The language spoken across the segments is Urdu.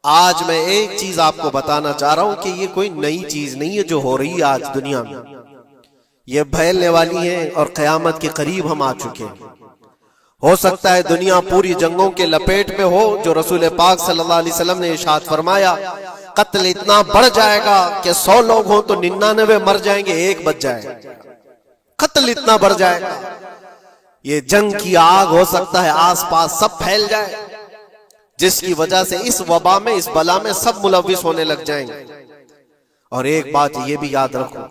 آج میں ایک چیز آپ کو بتانا چاہ رہا ہوں کہ یہ کوئی نئی چیز نہیں ہے جو ہو رہی ہے آج دنیا میں، یہ پھیلنے والی ہے اور قیامت کے قریب ہم آ چکے ہیں۔ ہو سکتا ہے دنیا پوری جنگوں کے لپیٹ میں ہو، جو رسول پاک صلی اللہ علیہ وسلم نے ارشاد فرمایا قتل اتنا بڑھ جائے گا کہ 100 لوگ ہوں تو 99 مر جائیں گے، ایک بچ جائے گا۔ قتل اتنا بڑھ جائے گا، یہ جنگ کی آگ ہو سکتا ہے آس پاس سب پھیل جائے، جس کی وجہ سے اس وبا میں، اس بلا میں سب ملوث ہونے لگ جائیں گے۔ اور ایک بات یہ بھی یاد رکھو،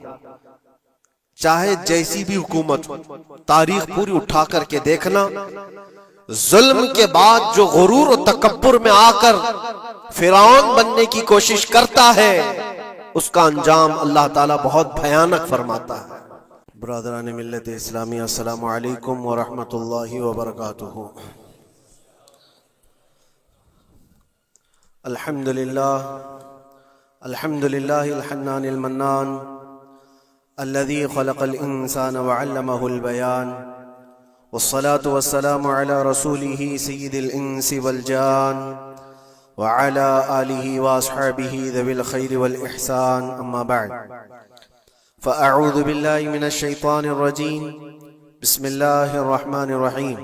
چاہے جیسی بھی حکومت ہو، تاریخ پوری اٹھا کر کے دیکھنا، ظلم کے بعد جو غرور و تکبر میں آ کر فرعون بننے کی کوشش کرتا ہے، اس کا انجام اللہ تعالیٰ بہت بھیانک فرماتا ہے۔ برادران ملت اسلامی، السلام علیکم ورحمۃ اللہ وبرکاتہ۔ الحمدللہ الحنان المنان الذي خلق الإنسان وعلمه البيان، والصلاة والسلام على رسوله سيد الإنس والجان وعلى آله وأصحابه ذوي الخير والإحسان، أما بعد فأعوذ بالله من الشيطان الرجيم، بسم الله الرحمن الرحيم۔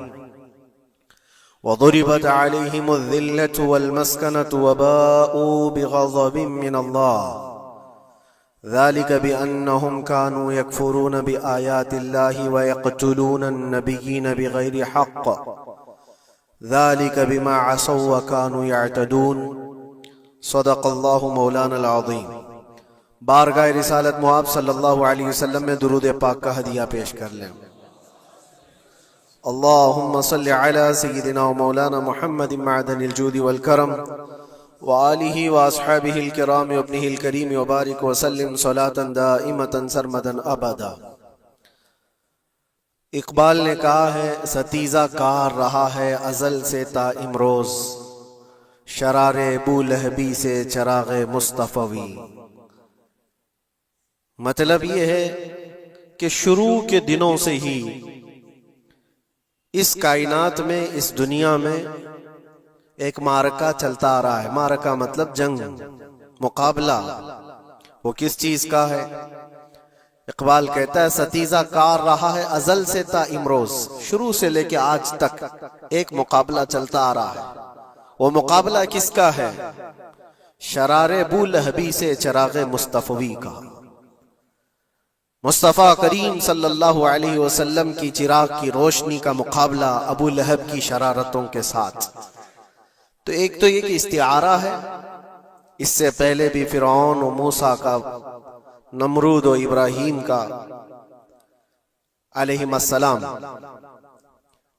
وضربت عليهم الذلة والمسكنة وباءوا بغضب من الله، ذلك بأنهم كانوا يكفرون بآيات الله ويقتلون النبيين بغير حق، ذلك بما عصوا وكانوا يعتدون، صدق الله مولانا العظيم۔ بارگاہ رسالت محب صلی اللہ علیہ وسلم میں درود پاک کا ہدیہ پیش کر لیں۔ اللہم صل علی سیدنا و مولانا محمد معدن الجود والکرم وآلہ واصحابہ الکرام وابنہ الکریم وبارک وسلم صلاة دائمتا سرمدا ابدا۔ اقبال نے کہا ہے، ستیزہ کار رہا ہے ازل سے تا امروز، شرار بولہبی سے چراغ مصطفی۔ مطلب یہ ہے کہ شروع کے دنوں سے ہی اس کائنات میں، اس دنیا میں ایک معرکہ چلتا آ رہا ہے۔ معرکہ مطلب جنگ، مقابلہ۔ وہ کس چیز کا ہے؟ اقبال کہتا ہے ستیزہ کار رہا ہے ازل سے تا امروز، شروع سے لے کے آج تک ایک مقابلہ چلتا آ رہا ہے۔ وہ مقابلہ کس کا ہے؟ شرار بولہبی سے چراغ مصطفی کا۔ مصطفیٰ کریم صلی اللہ علیہ وسلم کی چراغ کی روشنی کا مقابلہ ابو لہب کی شرارتوں کے ساتھ۔ تو ایک تو یہ کہ استعارہ ہے، اس سے پہلے بھی فرعون و موسیٰ کا، نمرود و ابراہیم کا علیہم السلام،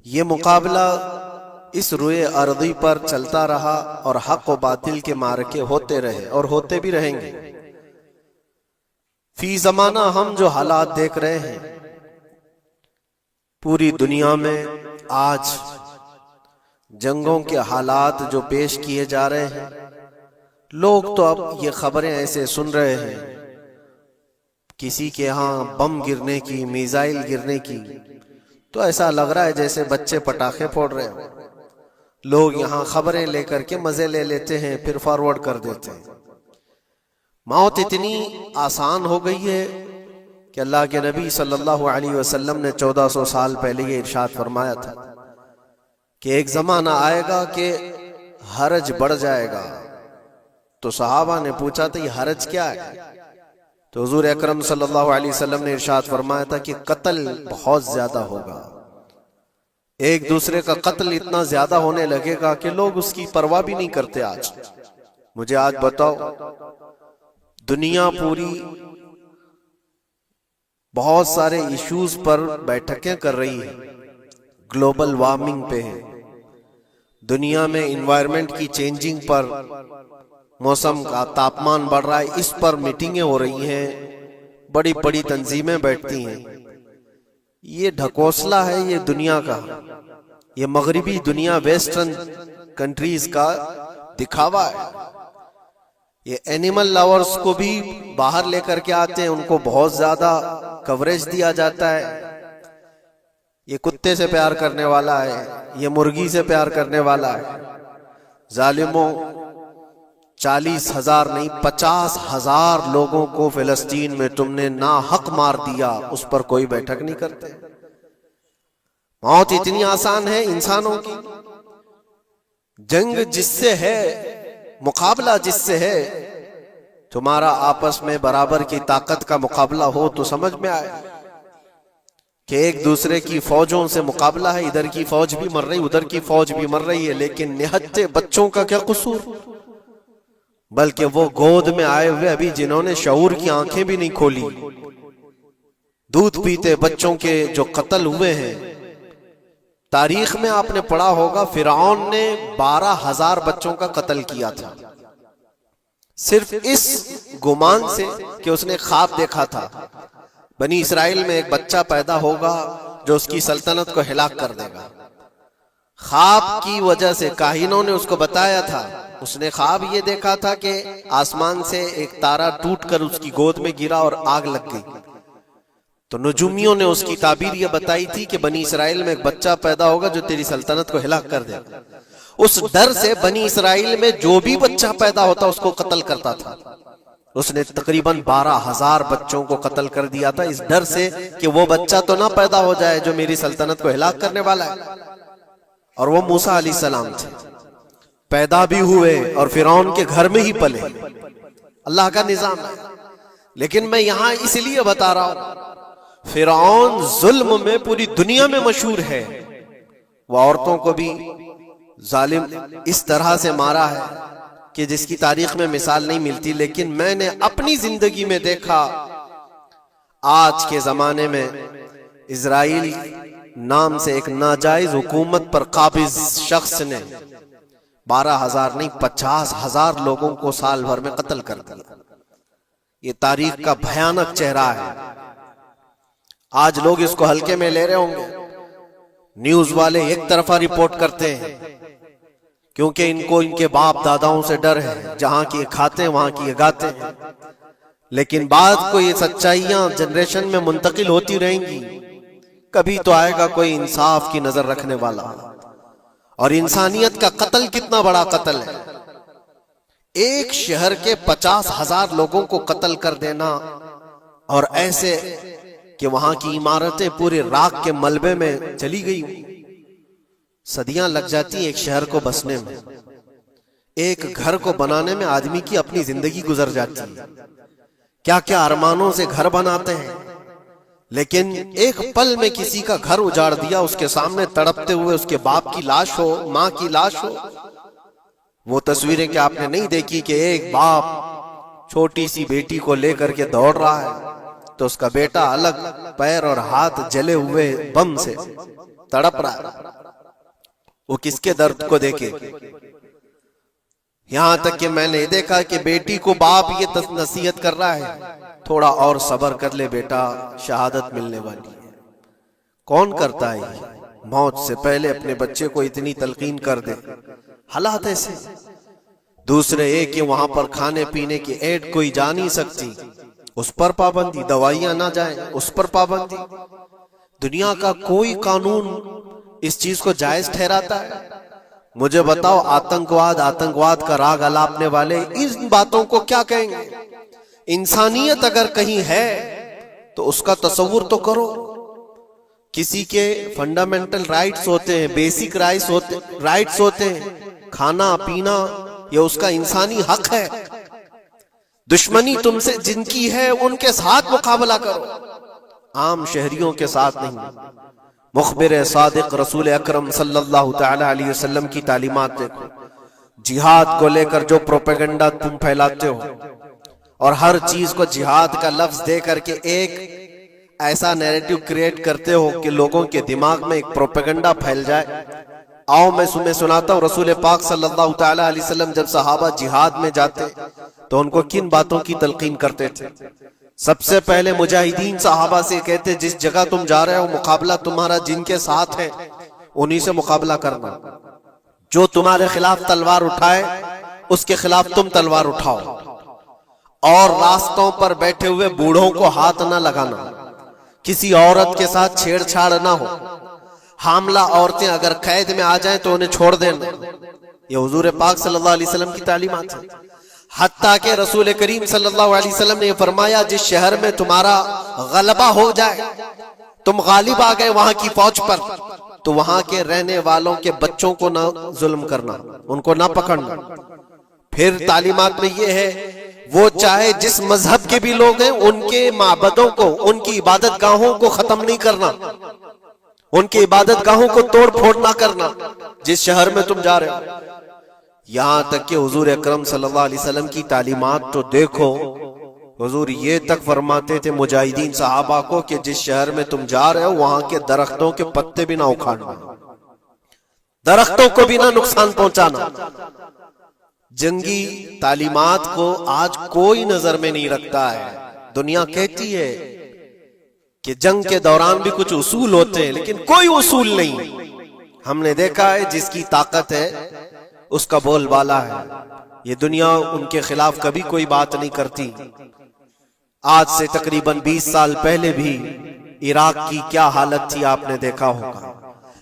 یہ مقابلہ اس روئے ارضی پر چلتا رہا اور حق و باطل کے معرکے ہوتے رہے اور ہوتے بھی رہیں گے۔ فی زمانہ ہم جو حالات دیکھ رہے ہیں پوری دنیا میں، آج جنگوں کے حالات جو پیش کیے جا رہے ہیں، لوگ تو اب یہ خبریں ایسے سن رہے ہیں، کسی کے ہاں بم گرنے کی، میزائل گرنے کی، تو ایسا لگ رہا ہے جیسے بچے پٹاخے پھوڑ رہے ہیں۔ لوگ یہاں خبریں لے کر کے مزے لے لیتے ہیں، پھر فارورڈ کر دیتے ہیں۔ موت اتنی آسان ہو گئی ہے کہ اللہ کے نبی صلی اللہ علیہ وسلم نے 1400 سال پہلے یہ ارشاد فرمایا تھا کہ ایک زمانہ آئے گا کہ حرج بڑھ جائے گا۔ تو صحابہ نے پوچھا تھا یہ حرج کیا ہے؟ تو حضور اکرم صلی اللہ علیہ وسلم نے ارشاد فرمایا تھا کہ قتل بہت زیادہ ہوگا، ایک دوسرے کا قتل اتنا زیادہ ہونے لگے گا کہ لوگ اس کی پرواہ بھی نہیں کرتے۔ آج مجھے آج بتاؤ، دنیا پوری بہت سارے ایشوز پر بیٹھکیں کر رہی ہے، گلوبل وارمنگ پہ ہے، دنیا میں انوائرمنٹ کی چینجنگ پر، موسم کا تاپمان بڑھ رہا ہے، اس پر میٹنگیں ہو رہی ہیں، بڑی بڑی تنظیمیں بیٹھتی ہیں۔ یہ ڈھکوسلا ہے یہ دنیا کا، یہ مغربی دنیا، ویسٹرن کنٹریز کا دکھاوا ہے۔ یہ اینیمل لاورز کو بھی باہر لے کر کے آتے ہیں، ان کو بہت زیادہ کوریج دیا جاتا ہے۔ یہ کتے سے پیار کرنے والا ہے، یہ مرغی سے پیار کرنے والا ہے۔ ظالموں، 40,000 نہیں 50,000 لوگوں کو فلسطین میں تم نے ناحق مار دیا، اس پر کوئی بیٹھک نہیں کرتے۔ موت اتنی آسان ہے انسانوں کی، جنگ جس سے ہے، مقابلہ جس سے ہے، تمہارا آپس میں برابر کی طاقت کا مقابلہ ہو تو سمجھ میں آئے کہ ایک دوسرے کی فوجوں سے مقابلہ ہے، ادھر کی فوج بھی مر رہی، ادھر کی فوج بھی مر رہی ہے، لیکن نہتے بچوں کا کیا قصور؟ بلکہ وہ گود میں آئے ہوئے ابھی جنہوں نے شعور کی آنکھیں بھی نہیں کھولی، دودھ پیتے بچوں کے جو قتل ہوئے ہیں۔ تاریخ میں آپ نے پڑھا ہوگا فرعون نے 12,000 بچوں کا قتل کیا تھا، صرف اس گمان سے کہ اس نے خواب دیکھا تھا بنی اسرائیل میں ایک بچہ پیدا ہوگا جو اس کی سلطنت کو ہلاک کر دے گا۔ خواب کی وجہ سے کاہنوں نے اس کو بتایا تھا، اس نے خواب یہ دیکھا تھا کہ آسمان سے ایک تارا ٹوٹ کر اس کی گود میں گرا اور آگ لگ گئی، تو نجومیوں نے اس کی تعبیر یہ بتائی تھی کہ بنی اسرائیل میں ایک بچہ پیدا ہوگا جو تیری سلطنت کو ہلاک کر دے گا۔ اس ڈر سے بنی اسرائیل میں جو بھی بچہ پیدا ہوتا اس کو قتل کرتا تھا۔ اس نے تقریباً 12,000 بچوں کو قتل کر دیا تھا، اس ڈر سے کہ وہ بچہ تو نہ پیدا ہو جائے جو میری سلطنت کو ہلاک کرنے والا ہے۔ اور وہ موسیٰ علیہ السلام تھے، پیدا بھی ہوئے اور فرعون کے گھر میں ہی پلے، اللہ کا نظام ہے۔ لیکن میں یہاں اس لیے بتا رہا ہوں، فرعون ظلم میں پوری دنیا میں مشہور ہے، وہ عورتوں کو بھی ظالم اس طرح سے مارا ہے کہ جس کی تاریخ میں مثال نہیں ملتی۔ لیکن میں نے اپنی زندگی میں دیکھا، آج کے زمانے میں اسرائیل نام سے ایک ناجائز حکومت پر قابض شخص نے 12,000 نہیں 50,000 لوگوں کو سال بھر میں قتل کر دیا۔ یہ تاریخ کا بھیانک چہرہ ہے۔ آج لوگ اس کو ہلکے میں لے رہے ہوں گے، نیوز والے ایک طرفہ رپورٹ کرتے ہیں کیونکہ ان کو ان کے باپ داداؤں سے ڈر ہے، جہاں کی کھاتے ہیں وہاں کی گاتے ہیں۔ لیکن بعد کو یہ سچائیاں جنریشن میں منتقل ہوتی رہیں گی، کبھی تو آئے گا کوئی انصاف کی نظر رکھنے والا۔ اور انسانیت کا قتل کتنا بڑا قتل ہے، ایک شہر کے 50,000 لوگوں کو قتل کر دینا، اور ایسے کہ وہاں کی عمارتیں پورے راکھ کے ملبے میں چلی گئی، صدیاں لگ جاتی ایک شہر کو بسنے میں، ایک گھر کو بنانے میں آدمی کی اپنی زندگی گزر جاتی ہے، کیا کیا ارمانوں سے گھر بناتے ہیں، لیکن ایک پل میں کسی کا گھر اجاڑ دیا، اس کے سامنے تڑپتے ہوئے اس کے باپ کی لاش ہو، ماں کی لاش ہو۔ وہ تصویریں کہ آپ نے نہیں دیکھی کہ ایک باپ چھوٹی سی بیٹی کو لے کر کے دوڑ رہا ہے تو اس کا بیٹا الگ پیر اور ہاتھ جلے ہوئے بم سے تڑپ رہا ہے، وہ کس کے درد کو دیکھے۔ یہاں تک کہ میں نے دیکھا کہ بیٹی کو باپ یہ نصیحت کر رہا ہے، تھوڑا اور صبر کر لے بیٹا، شہادت ملنے والی ہے۔ کون کرتا ہے موت سے پہلے اپنے بچے کو اتنی تلقین کر دے؟ حالات ایسے۔ دوسرے ایک کہ وہاں پر کھانے پینے کی ایڈ کوئی جا نہیں سکتی، اس پر پابندی، دوائیاں نہ جائیں اس پر پابندی۔ دنیا کا کوئی قانون اس چیز کو جائز ٹھہراتا ہے؟ مجھے بتاؤ، آتنکواد کا راگ الاپنے والے ان باتوں کو کیا کہیں گے؟ انسانیت اگر کہیں ہے تو اس کا تصور تو کرو۔ کسی کے فنڈامنٹل رائٹس ہوتے ہیں، بیسک رائٹس ہوتے ہیں، کھانا پینا یہ اس کا انسانی حق ہے۔ دشمنی تم سے جن کی ہے ان کے ساتھ مقابلہ کرو، عام شہریوں کے ساتھ نہیں۔ مخبر صادق رسول اکرم صلی اللہ تعالی علیہ وسلم کی تعلیمات دیکھو، جہاد کو لے کر جو پروپیگنڈا تم پھیلاتے ہو اور ہر چیز کو جہاد کا لفظ دے کر کے ایک ایسا نیریٹو کریٹ کرتے ہو کہ لوگوں کے دماغ میں ایک پروپیگنڈا پھیل جائے۔ آؤ میں سناتا ہوں، رسول پاک صلی اللہ تعالی علیہ وسلم جب صحابہ جہاد میں جاتے تو ان کو کن باتوں کی تلقین کرتے تھے؟ سب سے پہلے مجاہدین صحابہ سے کہتے جس جگہ تم جا رہے ہو مقابلہ تمہارا جن کے ساتھ ہے انہی سے مقابلہ کرنا، جو تمہارے خلاف تلوار اٹھائے اس کے خلاف تم تلوار اٹھاؤ، اور راستوں پر بیٹھے ہوئے بوڑھوں کو ہاتھ نہ لگانا، کسی عورت کے ساتھ چھیڑ چھاڑ نہ ہو، حاملہ عورتیں اگر قید میں آ جائیں تو انہیں چھوڑ دینا۔ یہ حضور پاک صلی اللہ علیہ وسلم کی تعلیمات ہیں۔ حتیٰ کہ رسول کریم صلی اللہ علیہ وسلم نے یہ فرمایا جس شہر میں تمہارا غلبہ ہو جائے، تم غالب آ گئے وہاں کی فوج پر، تو وہاں کے رہنے والوں کے بچوں کو نہ ظلم کرنا، ان کو نہ پکڑنا۔ پھر تعلیمات میں یہ ہے وہ چاہے جس مذہب کے بھی لوگ ہیں ان کے معبدوں کو، ان کی عبادت گاہوں کو ختم نہیں کرنا، ان کی عبادت گاہوں کو توڑ پھوڑ نہ کرنا جس شہر میں تم جا رہے ہو۔ یہاں تک کہ حضور اکرم صلی اللہ علیہ وسلم کی تعلیمات تو دیکھو، حضور یہ تک فرماتے تھے مجاہدین صحابہ کو کہ جس شہر میں تم جا رہے ہو وہاں کے درختوں کے پتے بھی نہ اکھاڑنا، درختوں کو بھی نہ نقصان پہنچانا۔ جنگی تعلیمات کو آج کوئی نظر میں نہیں رکھتا ہے۔ دنیا کہتی ہے کہ جنگ کے دوران بھی کچھ اصول ہوتے ہیں، لیکن کوئی اصول نہیں۔ ہم نے دیکھا ہے جس کی طاقت ہے اس کا بول بالا ہے۔ یہ دنیا ان کے خلاف کبھی کوئی بات نہیں کرتی۔ آج سے تقریباً 20 سال پہلے بھی عراق کی کیا حالت تھی آپ نے دیکھا ہوگا۔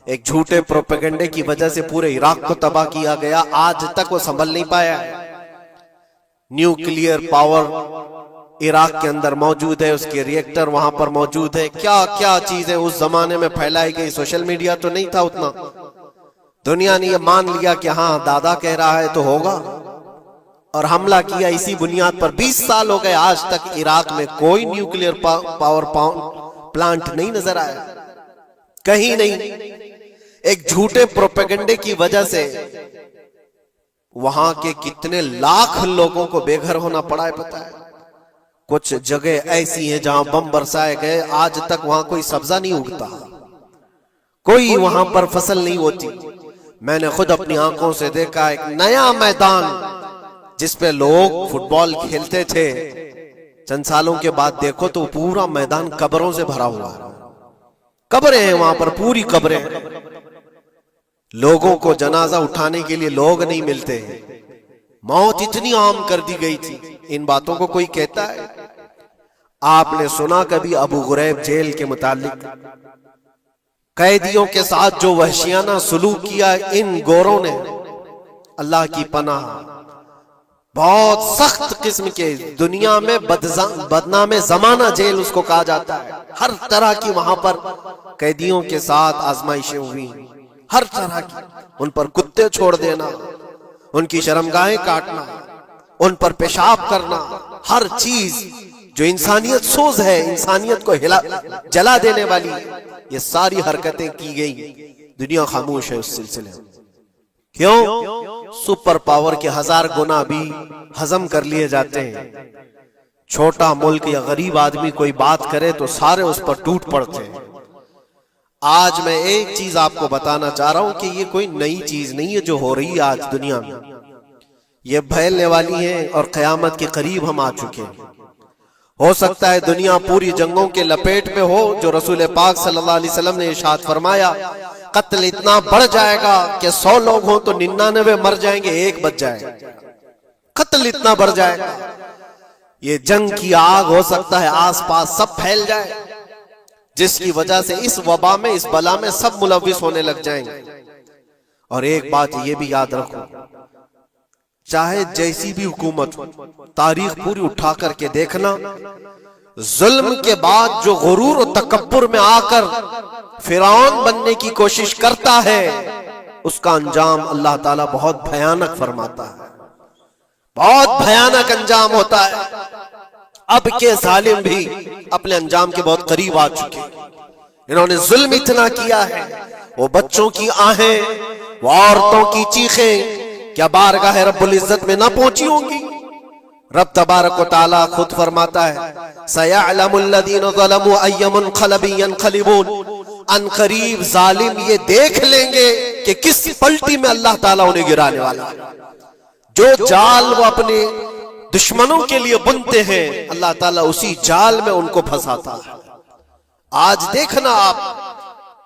ایک جھوٹے پروپیگنڈے کی وجہ سے پورے عراق کو تباہ کیا گیا، آج تک وہ سنبھل نہیں پایا۔ نیوکلیئر پاور عراق کے اندر موجود ہے، اس کے ری ایکٹر وہاں پر موجود ہے، کیا کیا چیزیں اس زمانے میں پھیلائی گئی۔ سوشل میڈیا تو نہیں تھا اتنا، دنیا نے یہ مان لیا کہ ہاں دادا کہہ رہا ہے تو ہوگا، اور حملہ کیا اسی بنیاد پر۔ 20 سال ہو گئے، آج تک عراق میں کوئی نیوکلیئر پاور پلانٹ نہیں نظر آیا، کہیں نہیں۔ ایک جھوٹے پروپیگنڈے کی وجہ سے وہاں کے کتنے لاکھ لوگوں کو بے گھر ہونا پڑا ہے پتہ ہے۔ کچھ جگہ ایسی ہیں جہاں بم برسائے گئے، آج تک وہاں کوئی سبزہ نہیں اگتا، کوئی وہاں پر فصل نہیں ہوتی۔ میں نے خود اپنی آنکھوں سے دیکھا ایک نیا میدان جس پہ لوگ فٹ بال کھیلتے تھے، چند سالوں کے بعد دیکھو تو پورا میدان قبروں سے بھرا ہوا ہے، قبریں ہیں وہاں پر، پوری قبریں۔ لوگوں کو جنازہ اٹھانے کے لیے لوگ نہیں ملتے، موت اتنی عام کر دی گئی تھی۔ ان باتوں کو کوئی کہتا ہے؟ آپ نے سنا کبھی ابو غریب جیل کے متعلق؟ قیدیوں کے ساتھ جو وحشیانہ سلوک کیا ان گوروں نے، اللہ کی پناہ، بہت سخت قسم کے، دنیا میں بدنام زمانہ جیل اس کو کہا جاتا ہے۔ ہر طرح کی وہاں پر قیدیوں کے ساتھ آزمائشیں ہوئی، ہر طرح کی، ان پر کتے چھوڑ دینا، ان کی شرمگاہیں کاٹنا، ان پر پیشاب کرنا، ہر چیز جو انسانیت سوز ہے، انسانیت کو جلا دینے والی، یہ ساری حرکتیں کی گئی۔ دنیا خاموش ہے اس سلسلے میں۔ کیوں؟ سپر پاور کے 1000 گنا بھی ہضم کر لیے جاتے ہیں۔ چھوٹا ملک یا غریب آدمی کوئی بات کرے تو سارے اس پر ٹوٹ پڑتے ہیں۔ آج میں ایک چیز آپ کو بتانا چاہ رہا ہوں کہ یہ کوئی نئی چیز نہیں ہے جو ہو رہی ہے آج دنیا میں، یہ پھیلنے والی ہے اور قیامت کے قریب ہم آ چکے ہیں۔ ہو سکتا ہے دنیا پوری جنگوں کے لپیٹ میں ہو، جو رسول پاک صلی اللہ علیہ وسلم نے ارشاد فرمایا قتل اتنا بڑھ جائے گا کہ 100 لوگ ہوں تو 99 مر جائیں گے، ایک بچ جائے گا۔ قتل اتنا بڑھ جائے گا، یہ جنگ کی آگ ہو سکتا ہے آس پاس سب پھیل جائے، جس کی وجہ سے اس وبا میں، اس بلا میں سب ملوث ہونے لگ جائیں گے۔ اور ایک بات یہ بھی یاد رکھو، چاہے جیسی بھی حکومت ہو، تاریخ پوری اٹھا کر کے دیکھنا، ظلم کے بعد جو غرور و تکبر میں آ کر فرعون بننے کی کوشش کرتا ہے، اس کا انجام اللہ تعالیٰ بہت بھیانک فرماتا ہے، بہت بھیانک انجام ہوتا ہے۔ اب کے ظالم بھی اپنے انجام کے بہت قریب آ چکے، انہوں نے ظلم اتنا کیا ہے، وہ بچوں کی آہیں، وہ عورتوں کی چیخیں کیا بارگاہ رب العزت میں نہ پہنچی ہوں گی؟ رب تبارک و تعالیٰ خود فرماتا ہے سَيَعْلَمُ الَّذِينَ ظَلَمُوا أَيَّ مُنْقَلَبٍ يَنْقَلِبُونَ، ان قریب ظالم یہ دیکھ لیں گے کہ کس پلٹی میں اللہ تعالیٰ انہیں گرانے والا ہے۔ جو جال وہ اپنے دشمنوں کے لیے بنتے ہیں، اللہ تعالیٰ اسی جال میں ان کو پھنساتا ہے۔ آج دیکھنا آپ،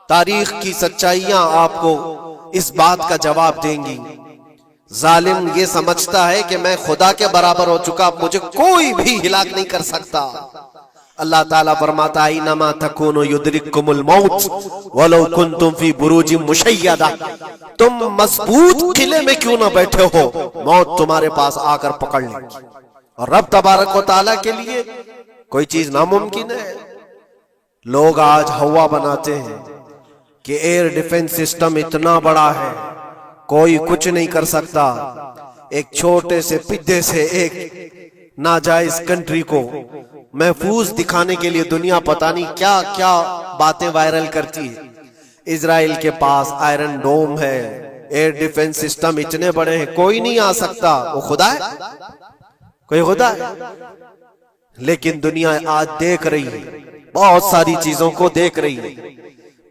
تاریخ کی سچائیاں آپ کو اس بات کا جواب دیں گی۔ ظالم یہ سمجھتا ہے کہ میں خدا کے برابر ہو چکا، مجھے کوئی بھی ہلاک نہیں کر سکتا، اللہ تعالیٰ فرماتا ہے انما تکونوا یدرککم الموت ولو کنتم فی بروج مشیدہ، تم مضبوط قلعے میں کیوں نہ بیٹھے ہو، موت تمہارے پاس آ کر پکڑ لے گی۔ اور رب تبارک و تعالیٰ کے لیے کوئی چیز ناممکن ہے۔ لوگ آج ہوا بناتے ہیں کہ ایئر ڈیفنس سسٹم اتنا بڑا ہے کوئی کچھ نہیں کر سکتا، ایک چھوٹے سے پدے سے ایک ناجائز کنٹری کو محفوظ دکھانے کے لیے دنیا پتہ نہیں کیا کیا باتیں وائرل کرتی ہے۔ اسرائیل کے پاس آئرن ڈوم ہے، ایئر ڈیفنس سسٹم اتنے بڑے ہیں، کوئی نہیں آ سکتا۔ وہ خدا ہے؟ کوئی خدا ہے؟ لیکن دنیا آج دیکھ رہی ہے، بہت ساری چیزوں کو دیکھ رہی ہے۔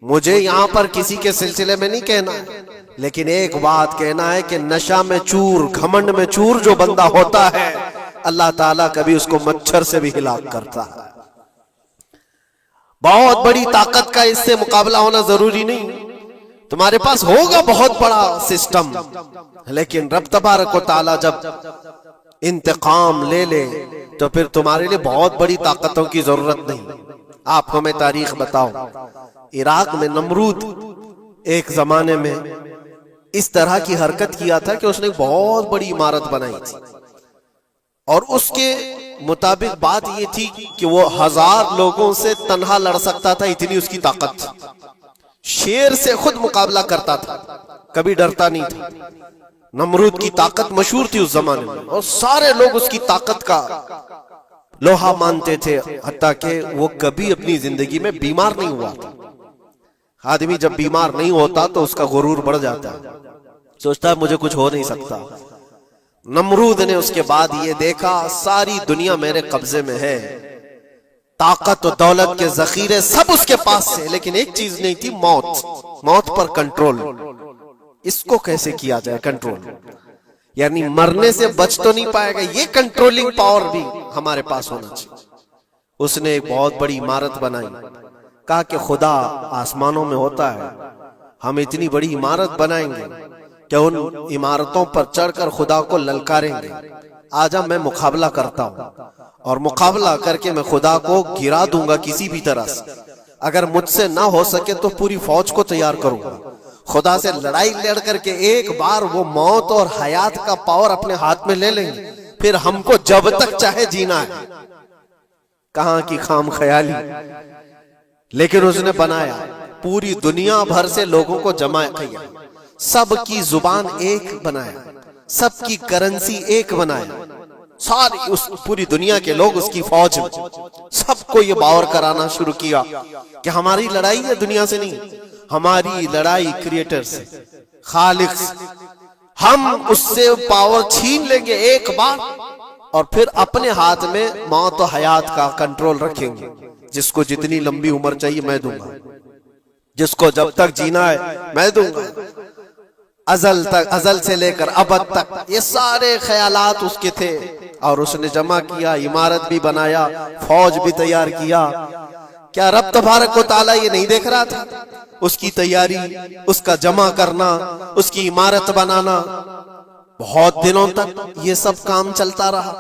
مجھے یہاں پر کسی کے سلسلے میں نہیں کہنا ہے، لیکن ایک بات کہنا ہے کہ نشہ میں چور، گھمنڈ میں چور جو بندہ ہوتا ہے، اللہ تعالیٰ کبھی اس کو مچھر سے بھی ہلاک کرتا ہے۔ بہت بڑی طاقت کا اس سے مقابلہ ہونا ضروری نہیں، تمہارے پاس ہوگا بہت بڑا سسٹم، لیکن رب تبارک و تعالیٰ جب انتقام لے لے تو پھر تمہارے لیے بہت بڑی طاقتوں کی ضرورت نہیں۔ آپ کو میں تاریخ بتاؤں، عراق میں نمرود ایک زمانے میں اس طرح کی حرکت کیا تھا کہ اس نے بہت بڑی عمارت بنائی تھی، اور اس کے مطابق بات یہ تھی کہ وہ 1000 لوگوں سے تنہا لڑ سکتا تھا، اتنی اس کی طاقت تھی۔ شیر سے خود مقابلہ کرتا تھا، کبھی ڈرتا نہیں تھا۔ نمرود کی طاقت مشہور تھی اس زمانے میں، اور سارے لوگ اس کی طاقت کا لوہا مانتے تھے، حتیٰ کہ وہ کبھی اپنی زندگی میں بیمار نہیں ہوا تھا۔ آدمی جب بیمار نہیں ہوتا تو اس کا غرور بڑھ جاتا ہے، سوچتا ہے مجھے کچھ ہو نہیں سکتا۔ نمرود نے اس کے بعد یہ دیکھا ساری دنیا میرے قبضے میں ہے، طاقت و دولت کے ذخیرے سب اس کے پاس سے، لیکن ایک چیز نہیں تھی، موت پر کنٹرول۔ اس کو کیسے کیا جائے کنٹرول؟ یعنی مرنے سے بچ تو نہیں پائے گا، یہ کنٹرولنگ پاور بھی ہمارے پاس ہونا چاہیے۔ اس نے ایک بہت بڑی عمارت بنائی، کہا کہ خدا آسمانوں میں ہوتا ہے، ہم اتنی بڑی عمارت بنائیں گے کہ ان عمارتوں پر چڑھ کر خدا کو للکاریں گے۔ آجا میں مقابلہ کرتا ہوں، اور مقابلہ کر کے میں خدا کو گرا دوں گا کسی بھی طرح سے۔ اگر مجھ سے نہ ہو سکے تو پوری فوج کو تیار کروں گا، خدا سے لڑائی لڑ کر کے ایک بار وہ موت اور حیات کا پاور اپنے ہاتھ میں لے لیں گے، پھر ہم کو جب تک چاہے جینا ہے۔ کہاں کی خام خیالی! لیکن اس نے بنایا، پوری دنیا بھر سے لوگوں کو جمع کیا، سب کی زبان ایک بنایا، سب کی کرنسی ایک بنایا، ساری اس پوری دنیا کے لوگ اس کی فوج میں، سب کو یہ باور کرانا شروع کیا کہ ہماری لڑائی ہے دنیا سے نہیں، ہماری لڑائی کریٹر سے، خالق سے۔ ہم اس سے پاور چھین لیں گے ایک بار، اور پھر اپنے ہاتھ میں موت و حیات کا کنٹرول رکھیں گے۔ جس کو جتنی لمبی عمر چاہیے میں دوں گا، جس کو جب تک جینا ہے میں دوں گا، ازل سے لے کر ابد تک۔ یہ سارے خیالات اس کے تھے، اور اس نے جمع کیا، عمارت بھی بنایا، فوج بھی تیار کیا۔ کیا رب تبارک و تعالیٰ یہ نہیں دیکھ رہا تھا؟ اس کی تیاری، اس کا جمع کرنا، اس کی عمارت بنانا، بہت دنوں تک یہ سب کام چلتا رہا۔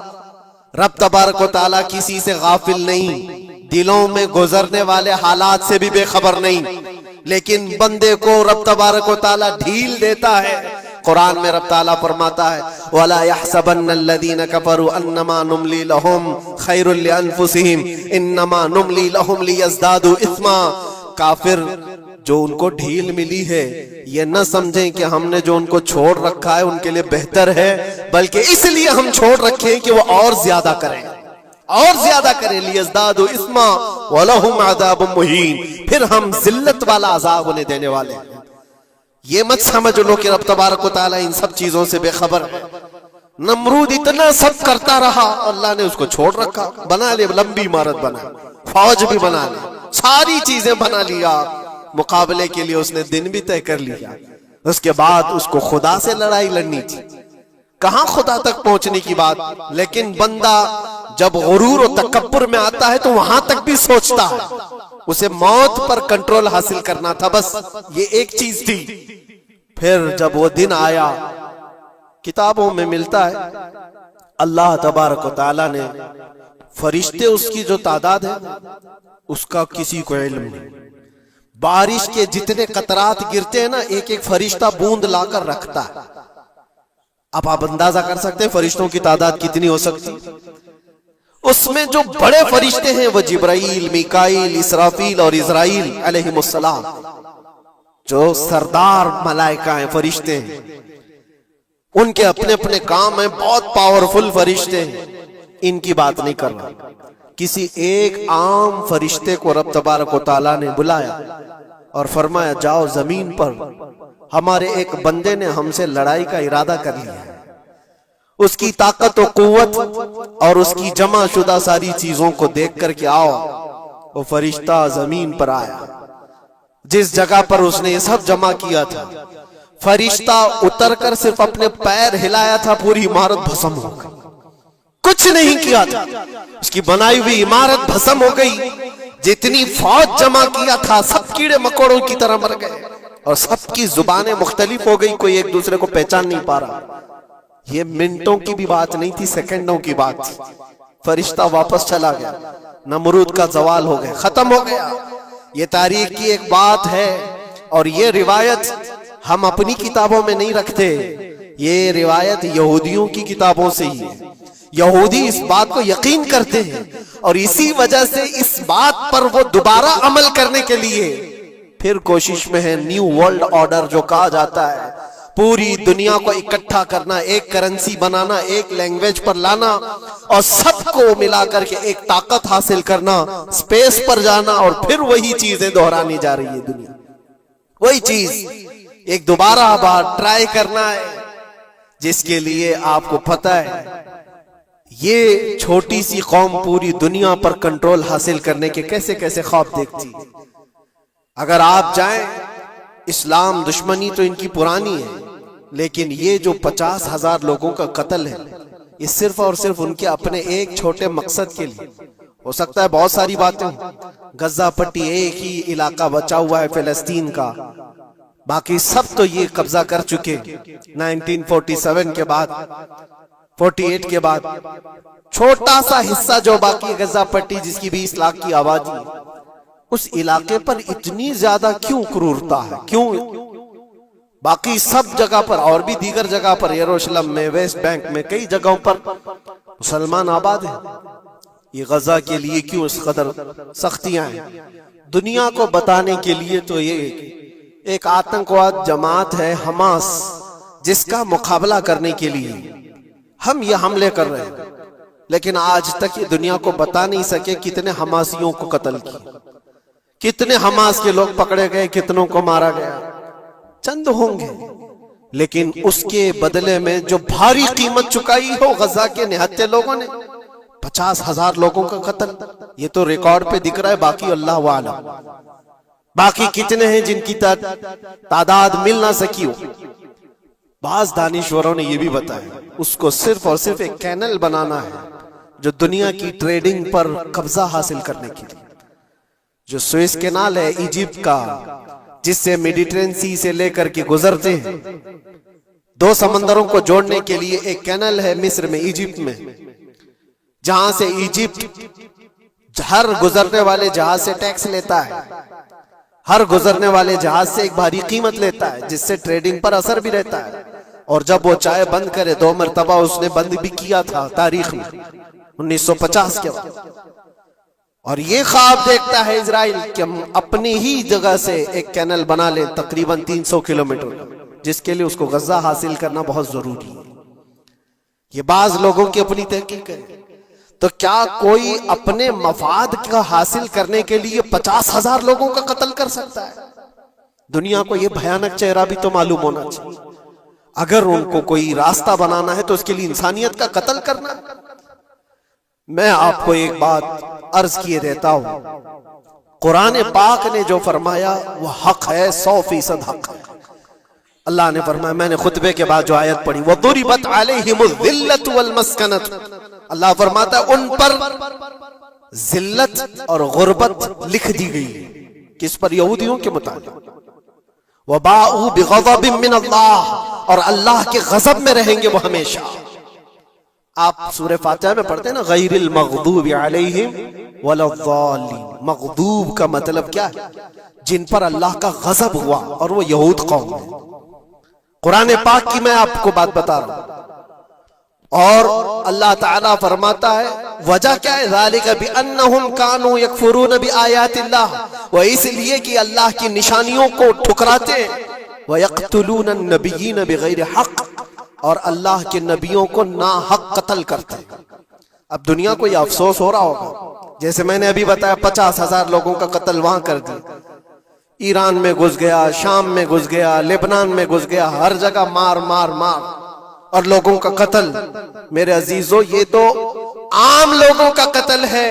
رب تبارک و تعالیٰ کسی سے غافل نہیں، دلوں میں گزرنے والے حالات سے بھی بے خبر نہیں، لیکن بندے کو رب تبارک و تعالیٰ ڈھیل دیتا ہے۔ قرآن میں رب تعالیٰ فرماتا ہے وَلَا يَحْسَبَنَّ الَّذِينَ كَفَرُوا أَنَّمَا نُمْلِي لَهُمْ خَيْرٌ لِأَنفُسِهِمْ إِنَّمَا نُمْلِي لَهُمْ لِيَزْدَادُوا إِثْمًا۔ کافر جو ان کو ڈھیل ملی ہے یہ نہ سمجھیں کہ ہم نے جو ان کو چھوڑ رکھا ہے ان کے لیے بہتر ہے، بلکہ اس لیے ہم چھوڑ رکھیں کہ وہ اور زیادہ کریں، اور زیادہ کریں۔ لیزدادوا اثما ولہم عذاب مہین، پھر ہم ذلت والا عذاب انہیں دینے والے ہیں۔ یہ مت سمجھ لو کہ رب تبارک و تعالیٰ ان سب چیزوں سے بے خبر ہے۔ نمرود اتنا سب کرتا رہا، اللہ نے اس کو چھوڑ رکھا، بنا لے لمبی عمارت، بنا فوج بھی بنا لی، ساری چیزیں بنا لیا، مقابلے کے لیے اس نے دن بھی طے کر لیا۔ اس کے بعد اس کو خدا سے لڑائی لڑنی تھی، کہاں خدا تک پہنچنے کی بات، لیکن بندہ جب غرور و تکبر میں آتا ہے تو وہاں تک بھی سوچتا ہے۔ اسے موت پر کنٹرول حاصل کرنا تھا، بس یہ ایک چیز تھی۔ پھر جب وہ دن آیا، کتابوں میں ملتا ہے اللہ تبارک و تعالیٰ نے فرشتے اس کی جو تعداد ہے اس کا کسی کو علم نہیں. بارش کے جتنے قطرات گرتے ہیں نا، ایک ایک فرشتہ بوند لا کر رکھتا ہے. اب آپ اندازہ کر سکتے ہیں فرشتوں کی تعداد کتنی ہو سکتی. اس میں جو بڑے فرشتے ہیں وہ جبرائیل، میکائیل، اسرافیل اور اسرائیل علیہم السلام، جو سردار ملائکہ ہیں، فرشتے ہیں. ان کے اپنے اپنے کام ہیں، بہت پاورفل فرشتے ہیں. ان کی بات نہیں کر رہا. کسی ایک عام فرشتے کو رب تبارک و تعالیٰ نے بلایا اور فرمایا جاؤ زمین پر ہمارے ایک بندے نے ہم سے لڑائی کا ارادہ کر لیا ہے. اس کی طاقت و قوت اور اس کی جمع شدہ ساری چیزوں کو دیکھ کر کے آؤ. وہ فرشتہ زمین پر آیا. جس جگہ پر اس نے یہ سب جمع کیا تھا، فرشتہ اتر کر صرف اپنے پیر ہلایا تھا، پوری عمارت بھسم ہو گئی. کچھ نہیں کیا تھا، اس کی بنائی ہوئی عمارت بھسم ہو گئی. جتنی فوج جمع کیا تھا سب کیڑے مکوڑوں کی طرح مر گئے، اور سب کی زبانیں مختلف ہو گئی، کوئی ایک دوسرے کو پہچان نہیں پا رہا. یہ منٹوں کی بھی بات نہیں تھی، سیکنڈوں کی بات تھی. فرشتہ واپس چلا گیا. نمرود کا زوال ہو گیا، ختم ہو گیا. یہ تاریخ کی ایک بات ہے، اور یہ روایت ہم اپنی کتابوں میں نہیں رکھتے. یہ روایت یہودیوں کی کتابوں سے ہی ہے. یہودی اس بات کو یقین کرتے ہیں، اور اسی وجہ سے اس بات پر وہ دوبارہ عمل کرنے کے لیے پھر کوشش میں ہے. نیو ورلڈ آرڈر جو کہا جاتا ہے، پوری دنیا کو اکٹھا کرنا، ایک کرنسی بنانا، ایک لینگویج پر لانا، اور سب کو ملا کر کے ایک طاقت حاصل کرنا، سپیس پر جانا، اور پھر وہی چیزیں دہرانی جا رہی ہے دنیا. وہی چیز ایک دوبارہ بار ٹرائی کرنا ہے، جس کے لیے آپ کو پتہ ہے یہ چھوٹی سی قوم پوری دنیا پر کنٹرول حاصل کرنے کے کیسے کیسے خواب دیکھتی. اگر آپ جائیں، اسلام دشمنی تو ان کی پرانی ہے، لیکن یہ جو 50,000 لوگوں کا قتل ہے، یہ صرف اور صرف ان کے اپنے ایک چھوٹے مقصد کے لیے. ہو سکتا ہے بہت ساری باتیں ہوں. غزہ پٹی ایک ہی علاقہ بچا ہوا ہے فلسطین کا، باقی سب تو یہ قبضہ کر چکے. 1947 کے بعد، 48 کے بعد چھوٹا سا حصہ جو باقی غزہ پٹی جس کی 20 لاکھ کی آبادی، اس علاقے پر اتنی زیادہ کیوں کرورتا ہے؟ کیوں؟ باقی سب جگہ پر اور بھی دیگر جگہ پر، یروشلم میں، ویسٹ بینک میں، کئی جگہوں پر مسلمان آباد ہیں. یہ غزہ کے لیے کیوں اس قدر سختیاں ہیں؟ دنیا کو بتانے کے لیے تو یہ ایک آتنکواد جماعت ہے حماس، جس کا مقابلہ کرنے کے لیے ہم یہ حملے کر رہے ہیں. لیکن آج تک یہ دنیا کو بتا نہیں سکے کتنے حماسیوں کو قتل کیا، کتنے حماس کے لوگ پکڑے گئے، کتنوں کو مارا گیا. چند ہوں گے، لیکن اس کے بدلے میں جو بھاری قیمت چکائی ہو غزہ کے نہتے لوگوں نے، 50,000 لوگوں کا قتل، یہ تو ریکارڈ پہ دکھ رہا ہے. باقی اللہ عالم، باقی کتنے ہیں جن کی تعداد مل نہ سکی ہو. بعض دانشوروں نے یہ بھی بتایا اس کو صرف اور صرف ایک کینل بنانا ہے جو دنیا کی ٹریڈنگ پر قبضہ حاصل کرنے کے لیے. جو سوئس کینال ہے ایجپٹ کا، جس سے میڈیٹرین سی سے لے کر کے گزرتے ہیں، 2 سمندروں کو جوڑنے کے لیے ایک کینل ہے مصر میں، ایجپٹ میں، جہاں سے ایجپٹ ہر گزرنے والے جہاز سے ٹیکس لیتا ہے، ہر گزرنے والے جہاز سے ایک بھاری قیمت لیتا ہے، جس سے ٹریڈنگ پر اثر بھی رہتا ہے. اور جب وہ چاہے بند کرے، 2 مرتبہ اس نے بند بھی کیا تھا تاریخ میں، 1950 کے بعد. اور یہ خواب دیکھتا ہے اسرائیل کہ ہم اپنی ہی جگہ سے ایک کینل بنا لیں تقریباً 300 کلومیٹر، جس کے لیے اس کو غزہ حاصل کرنا بہت ضروری ہے. یہ بعض لوگوں کی اپنی تحقیق ہے. تو کیا کوئی اپنے مفاد کا حاصل کرنے کے لیے 50,000 لوگوں کا قتل کر سکتا ہے؟ دنیا کو یہ بھیانک چہرہ بھی تو معلوم ہونا چاہیے. اگر ان کو کوئی راستہ بنانا ہے تو اس کے لیے انسانیت کا قتل کرنا. میں آپ کو ایک بات عرض کیے دیتا ہوں، قرآن پاک نے جو فرمایا وہ حق ہے، 100% حق ہے. اللہ نے فرمایا، میں نے خطبے کے بعد جو آیت پڑھی، وَضُرِبَتْ عَلَيْهِمُ الذِّلَّةُ وَالْمَسْكَنَةُ، اللہ فرماتا ہے ان پر ذلت اور غربت لکھ دی گئی. کس پر؟ یہودیوں کے متعلق. وَبَاءُوا بِغَضَبٍ مِّنَ اللَّهِ، اور اللہ کے غضب میں رہیں گے وہ ہمیشہ. آپ سورہ فاتحہ میں پڑھتے ہیں نا غیر المغضوب علیہم ولا الضالین. مغضوب کا مطلب کیا ہے؟ جن پر اللہ کا غضب ہوا، اور وہ یہود قوم ہے. قرآن پاک کی میں آپ کو بات بتا رہا ہوں. اور اللہ تعالیٰ فرماتا ہے وجہ کیا ہے؟ ذالک بانہم کانوا یکفرون بآیات اللہ، وہ اس لیے کہ اللہ کی نشانیوں کو ٹھکراتے ہیں. ویقتلون النبیین بغیر حق، اور اللہ کے نبیوں کو ناحق قتل کرتے ہیں. اب دنیا کو یہ افسوس ہو رہا ہوگا، جیسے میں نے ابھی بتایا 50,000 لوگوں کا قتل وہاں کر دیا. ایران میں گھس گیا، شام میں گھس گیا، لبنان میں گھس گیا، ہر جگہ مار مار مار اور لوگوں کا قتل. میرے عزیزو، یہ تو عام لوگوں کا قتل ہے،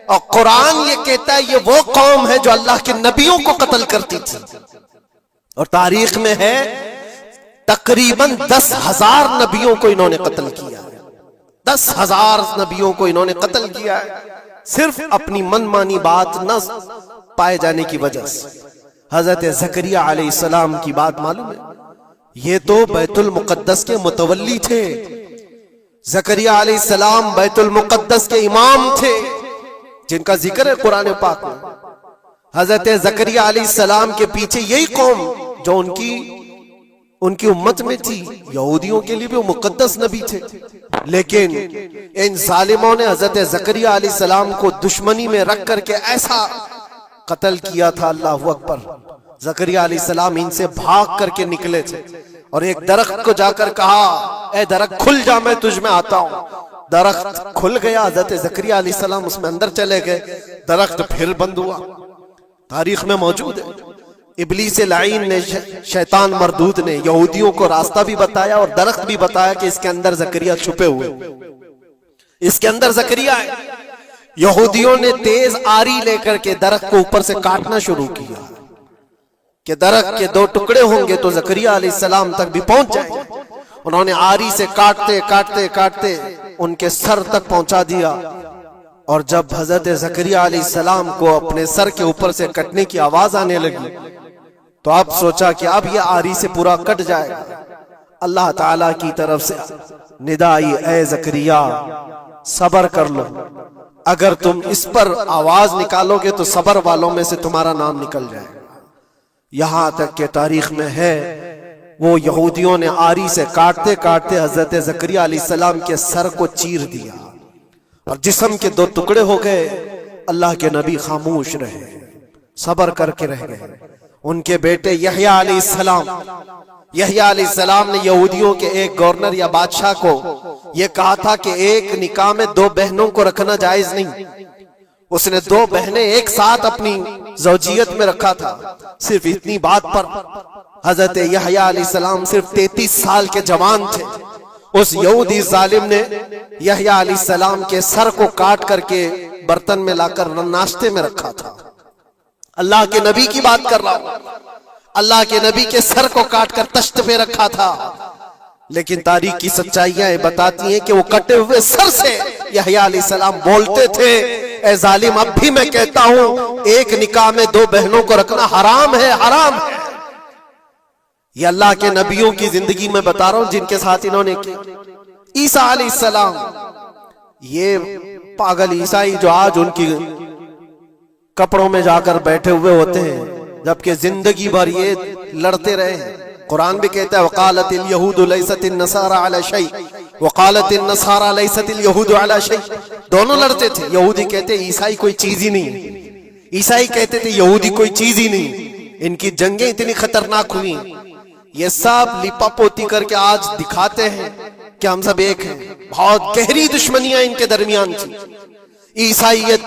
اور قرآن یہ کہتا ہے یہ وہ قوم ہے جو اللہ کے نبیوں کو قتل کرتی تھی. اور تاریخ میں ہے تقریباً 10,000 نبیوں کو انہوں نے قتل کیا ہے. 10,000 نبیوں کو انہوں نے قتل کیا ہے، صرف اپنی من مانی بات نہ پائے جانے کی وجہ سے. حضرت زکریا علیہ السلام کی بات معلوم ہے، یہ تو بیت المقدس کے متولی تھے. زکریا علیہ السلام بیت المقدس کے امام تھے، جن کا ذکر ہے قرآن پاک میں. حضرت زکریا علیہ السلام کے پیچھے یہی قوم جو ان کی امت میں تھی، یہودیوں کے لیے بھی وہ مقدس نبی تھے. لیکن ان ظالموں نے حضرت زکریا علیہ السلام کو دشمنی میں رکھ کر کے ایسا قتل کیا تھا. اللہ اکبر. زکریا علیہ السلام ان سے بھاگ کر کے نکلے تھے، اور ایک درخت کو جا کر کہا اے درخت کھل جا، میں تجھ میں آتا ہوں. درخت کھل گیا، حضرت زکریا علیہ السلام اس میں اندر چلے گئے، درخت پھر بند ہوا. تاریخ میں موجود ہے. ابلیس لعین نے، شیطان مردود نے یہودیوں کو راستہ بھی بتایا اور درخت بھی بتایا کہ اس کے اندر زکریا چھپے ہوئے، اس کے اندر زکریا ہے. یہودیوں نے تیز آری لے کر کے درخت کو اوپر سے کاٹنا شروع کیا کہ درخت کے 2 ٹکڑے ہوں گے تو زکریا علیہ السلام تک بھی پہنچ جائیں گے. انہوں نے آری سے کاٹتے کاٹتے کاٹتے ان کے سر تک پہنچا دیا. اور جب حضرت زکریا علیہ السلام کو اپنے سر کے اوپر سے کٹنے کی آواز آنے لگی تو اب سوچا کہ اب یہ آری سے پورا کٹ جائے گا. اللہ تعالیٰ کی طرف سے ندا آئی اے زکریا صبر کر لو، اگر تم اس پر آواز نکالو گے تو صبر والوں میں سے تمہارا نام نکل جائے گا. یہاں تک کہ تاریخ میں ہے وہ یہودیوں نے آری سے کاٹتے کاٹتے حضرت زکریا علیہ السلام کے سر کو چیر دیا اور جسم کے 2 ٹکڑے ہو گئے. اللہ کے نبی خاموش رہے، صبر کر کے رہ گئے. ان کے بیٹے یحییٰ علیہ السلام، یحییٰ علیہ السلام نے یہودیوں کے ایک گورنر یا بادشاہ کو یہ کہا تھا کہ ایک نکاح میں 2 بہنوں کو رکھنا جائز نہیں. اس نے 2 بہنیں ایک ساتھ اپنی زوجیت میں رکھا تھا. صرف اتنی بات پر حضرت یحییٰ علیہ السلام صرف 33 سال کے جوان تھے. اس یہودی ظالم نے یحییٰ علیہ السلام کے سر کو کاٹ کر کے برتن میں لا کر ناشتے میں رکھا تھا. اللہ کے نبی کی بات کر رہا ہوں، اللہ کے نبی کے سر کو کاٹ کر تشت پہ رکھا تھا. لیکن تاریخ کی سچائیاں بتاتی ہیں کہ وہ کٹے ہوئے سر سے یحییٰ علیہ السلام بولتے تھے اے ظالم اب بھی میں کہتا ہوں ایک نکاح میں 2 بہنوں کو رکھنا حرام ہے، حرام ہے. یہ اللہ کے نبیوں کی زندگی میں بتا رہا ہوں جن کے ساتھ انہوں نے کی. عیسیٰ علیہ السلام، یہ پاگل عیسائی جو آج ان کی کپڑوں میں جا کر بیٹھے ہوئے ہوتے ہیں جبکہ زندگی بھر یہ لڑتے رہے ہیں. قرآن بھی کہتا ہے وقالت اليہود لیست النصارى علی شیء وقالت النصارى لیست اليہود علی شیء. دونوں لڑتے تھے. یہودی کہتے عیسائی کوئی چیز ہی نہیں، عیسائی کہتے تھے یہودی کوئی چیز ہی نہیں. ان کی جنگیں اتنی خطرناک ہوئی، یہ سب لپا پوتی کر کے آج دکھاتے ہیں کہ ہم سب ایک ہیں. بہت گہری دشمنیاں ان کے درمیان تھی. عیسائیت،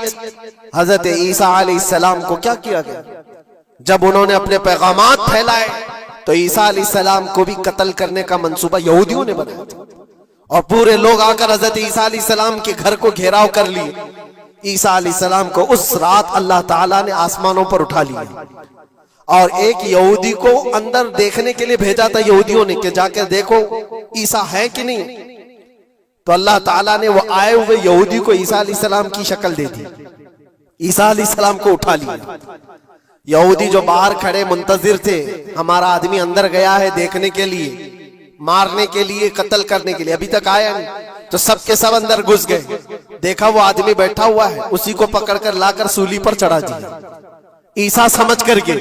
حضرت عیسیٰ علیہ السلام کو کیا کیا گیا؟ جب انہوں نے اپنے پیغامات پھیلائے تو عیسیٰ علیہ السلام کو بھی قتل کرنے کا منصوبہ یہودیوں نے بنایا تھا، اور پورے لوگ آ کر حضرت عیسیٰ علیہ السلام کے گھر کو گھیراؤ کر لی. عیسیٰ علیہ السلام کو اس رات اللہ تعالیٰ نے آسمانوں پر اٹھا لیا اور ایک یہودی کو اندر دیکھنے کے لیے بھیجا تھا یہودیوں نے کہ جا کر دیکھو عیسیٰ ہے کہ نہیں. تو اللہ تعالیٰ نے وہ آئے ہوئے یہودی کو عیسیٰ علیہ السلام کی شکل دے دی. عیسیٰ علیہ السلام کو اٹھا لیا. یہودی جو باہر کھڑے منتظر تھے ہمارا آدمی اندر گیا ہے دیکھنے کے لیے، مارنے کے لیے، قتل کرنے کے لیے، ابھی تک آیا نہیں. تو سب کے سب اندر گھس گئے. دیکھا وہ آدمی بیٹھا ہوا ہے, اسی کو پکڑ کر لا کر سولی پر چڑھا دیا عیسیٰ سمجھ کر کے.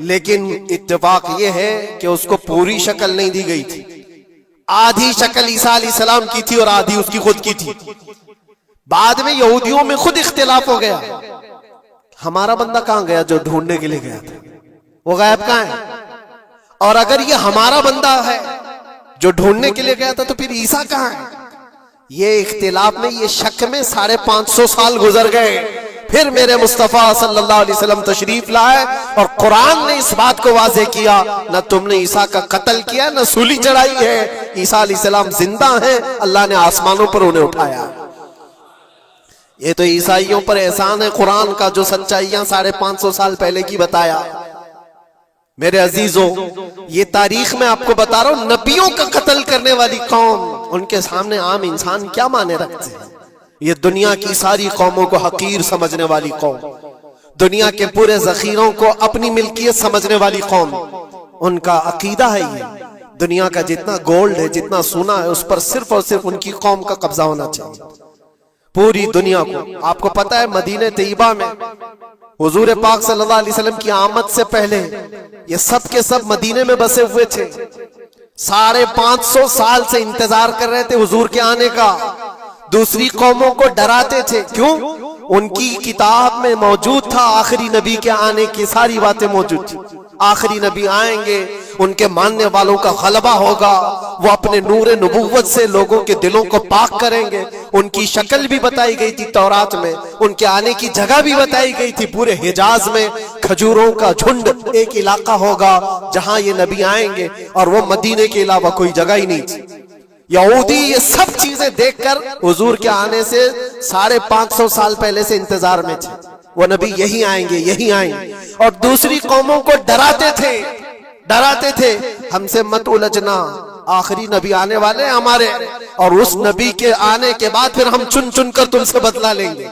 لیکن اتفاق یہ ہے کہ اس کو پوری شکل نہیں دی گئی تھی, آدھی شکل عیسیٰ علیہ السلام کی تھی اور آدھی اس کی خود کی تھی. بعد میں یہودیوں میں خود اختلاف ہو گیا, ہمارا بندہ کہاں گیا جو ڈھونڈنے کے لیے گیا تھا, وہ غائب کہاں ہے؟ اور اگر یہ ہمارا بندہ ہے جو ڈھونڈنے کے لیے گیا تھا تو پھر عیسیٰ کہاں ہے؟ یہ اختلاف میں, یہ شک میں 550 سال گزر گئے. پھر میرے مصطفیٰ صلی اللہ علیہ وسلم تشریف لائے اور قرآن نے اس بات کو واضح کیا, نہ تم نے عیسیٰ کا قتل کیا نہ سولی چڑھائی ہے, عیسیٰ علیہ السلام زندہ ہیں, اللہ نے آسمانوں پر انہیں اٹھایا. یہ تو عیسائیوں پر احسان ہے قرآن کا, جو سچائیاں 550 سال پہلے کی بتایا. میرے عزیزوں, یہ تاریخ میں آپ کو بتا رہا ہوں, نبیوں کا قتل کرنے والی قوم, ان کے سامنے عام انسان کیا مانے رکھتے ہیں؟ یہ دنیا کی ساری قوموں کو حقیر سمجھنے والی قوم, دنیا کے پورے ذخیروں کو اپنی ملکیت سمجھنے والی قوم, ان کا عقیدہ ہے یہ دنیا کا جتنا گولڈ ہے, جتنا سونا ہے, اس پر صرف اور صرف ان کی قوم کا قبضہ ہونا چاہیے, پوری دنیا کو. آپ کو پتا ہے مدینہ طیبہ میں حضور پاک صلی اللہ علیہ وسلم کی آمد سے پہلے یہ سب کے سب مدینے میں بسے ہوئے تھے, 550 سال سے انتظار کر رہے تھے حضور کے آنے کا, دوسری قوموں کو ڈراتے تھے. کیوں؟ ان کی کتاب میں موجود تھا آخری نبی کے آنے کی ساری باتیں موجود تھی. آخری نبی آئیں گے, ان کے ماننے والوں کا غلبہ ہوگا, وہ اپنے نور نبوت سے لوگوں کے دلوں کو پاک کریں گے. ان کی شکل بھی بتائی گئی تھی تورات میں, ان کے آنے کی جگہ بھی بتائی گئی تھی. پورے حجاز میں کھجوروں کا جھنڈ ایک علاقہ ہوگا جہاں یہ نبی آئیں گے, اور وہ مدینے کے علاوہ کوئی جگہ ہی نہیں تھی. یہودی یہ سب چیزیں دیکھ کر حضور کے آنے سے 550 سال پہلے سے انتظار میں تھے, وہ نبی یہی آئیں گے, یہی آئیں گے. اور دوسری قوموں کو ڈراتے تھے, ہم سے مت الجھنا, آخری نبی آنے والے ہیں ہمارے, اور اس نبی کے آنے کے بعد پھر ہم چن چن کر تم سے بدلہ لیں گے.